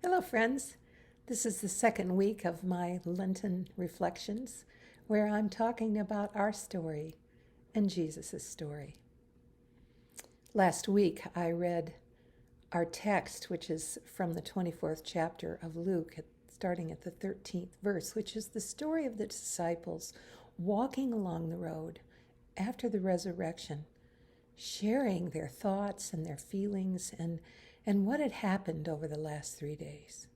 Hello, friends. This is the second week of my Lenten reflections where I'm talking about our story and Jesus' story. Last week, I read our text, which is from the 24th chapter of Luke, starting at the 13th verse, which is the story of the disciples walking along the road after the resurrection, sharing their thoughts and their feelings and what had happened over the last 3 days.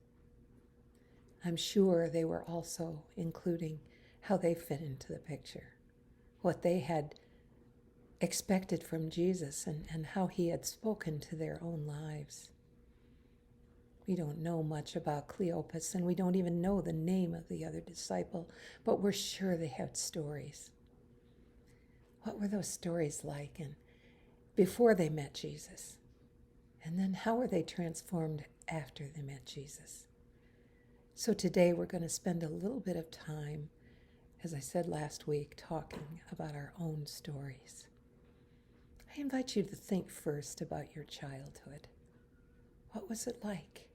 I'm sure they were also including how they fit into the picture, what they had expected from Jesus and how he had spoken to their own lives. We don't know much about Cleopas, and we don't even know the name of the other disciple, but we're sure they had stories. What were those stories like and before they met Jesus? And then how were they transformed after they met Jesus? So today we're going to spend a little bit of time, as I said last week, talking about our own stories. I invite you to think first about your childhood. What was it like?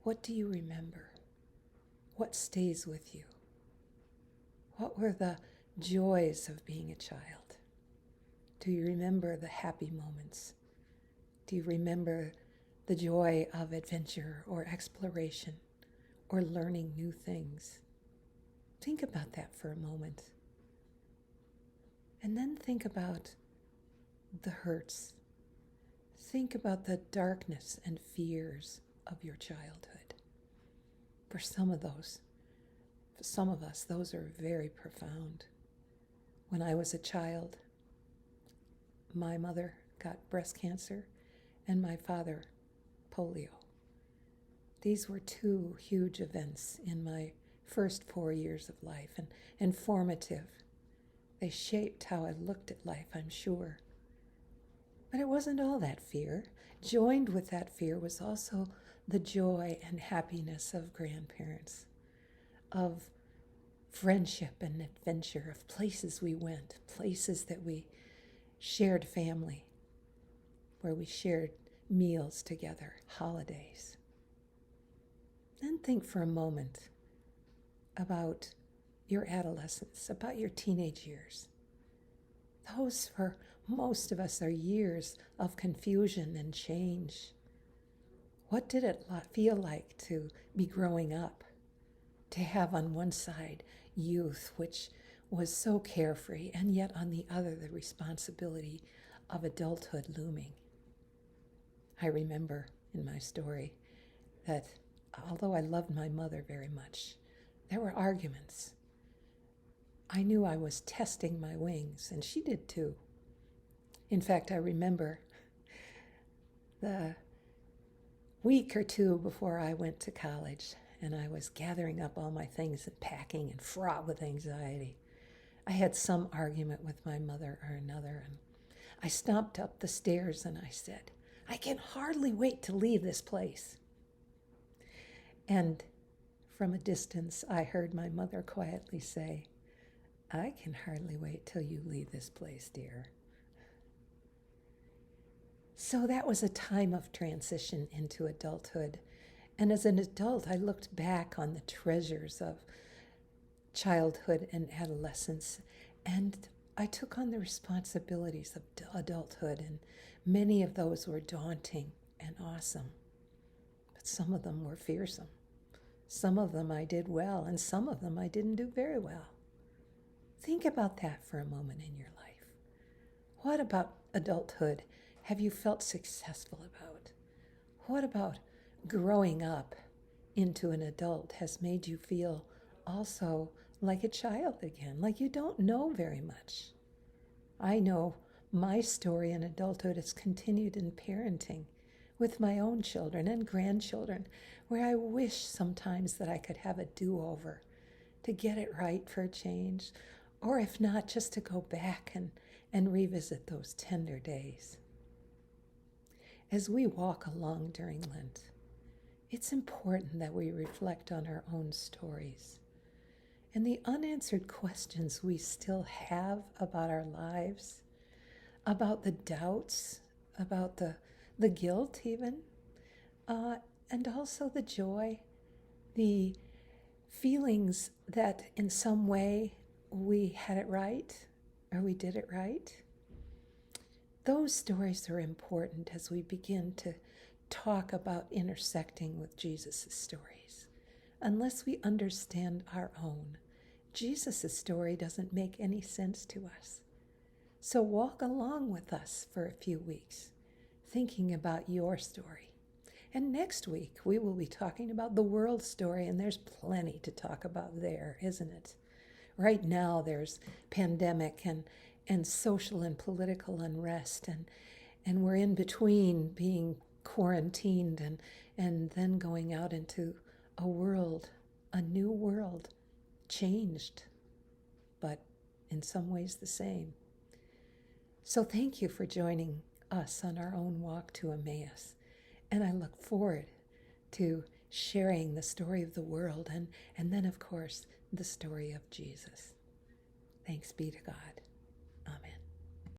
What do you remember? What stays with you? What were the joys of being a child? Do you remember the happy moments? Do you remember the joy of adventure or exploration or learning new things? Think about that for a moment. And then think about the hurts. Think about the darkness and fears of your childhood. For some of us, those are very profound. When I was a child, my mother got breast cancer and my father polio. These were two huge events in my first 4 years of life and formative. They shaped how I looked at life, I'm sure. But it wasn't all that fear. Joined with that fear was also the joy and happiness of grandparents, of friendship and adventure, of places we went, places that we shared family, where we shared meals together, holidays. Then think for a moment about your adolescence, about your teenage years. Those, for most of us, are years of confusion and change. What did it feel like to be growing up? To have on one side youth, which was so carefree, and yet on the other the responsibility of adulthood looming. I remember in my story that although I loved my mother very much, there were arguments. I knew I was testing my wings, and she did too. In fact, I remember the week or two before I went to college, and I was gathering up all my things and packing and fraught with anxiety. I had some argument with my mother or another, and I stomped up the stairs and I said, "I can hardly wait to leave this place." And from a distance, I heard my mother quietly say, "I can hardly wait till you leave this place, dear." So that was a time of transition into adulthood. And as an adult, I looked back on the treasures of childhood and adolescence, and I took on the responsibilities of adulthood, and many of those were daunting and awesome. But some of them were fearsome. Some of them I did well, and some of them I didn't do very well. Think about that for a moment in your life. What about adulthood have you felt successful about? What about growing up into an adult has made you feel also like a child again, like you don't know very much? I know my story in adulthood has continued in parenting with my own children and grandchildren, where I wish sometimes that I could have a do-over to get it right for a change, or if not, just to go back and revisit those tender days. As we walk along during Lent, it's important that we reflect on our own stories and the unanswered questions we still have about our lives, about the doubts, about the guilt even, and also the joy, the feelings that in some way we had it right or we did it right. Those stories are important as we begin to talk about intersecting with Jesus' stories. Unless we understand our own, Jesus' story doesn't make any sense to us. So walk along with us for a few weeks, thinking about your story. And next week, we will be talking about the world story, and there's plenty to talk about there, isn't it? Right now, there's pandemic and social and political unrest, and we're in between being quarantined and then going out into a world, a new world, changed, but in some ways the same. So thank you for joining us on our own walk to Emmaus. And I look forward to sharing the story of the world and then, of course, the story of Jesus. Thanks be to God.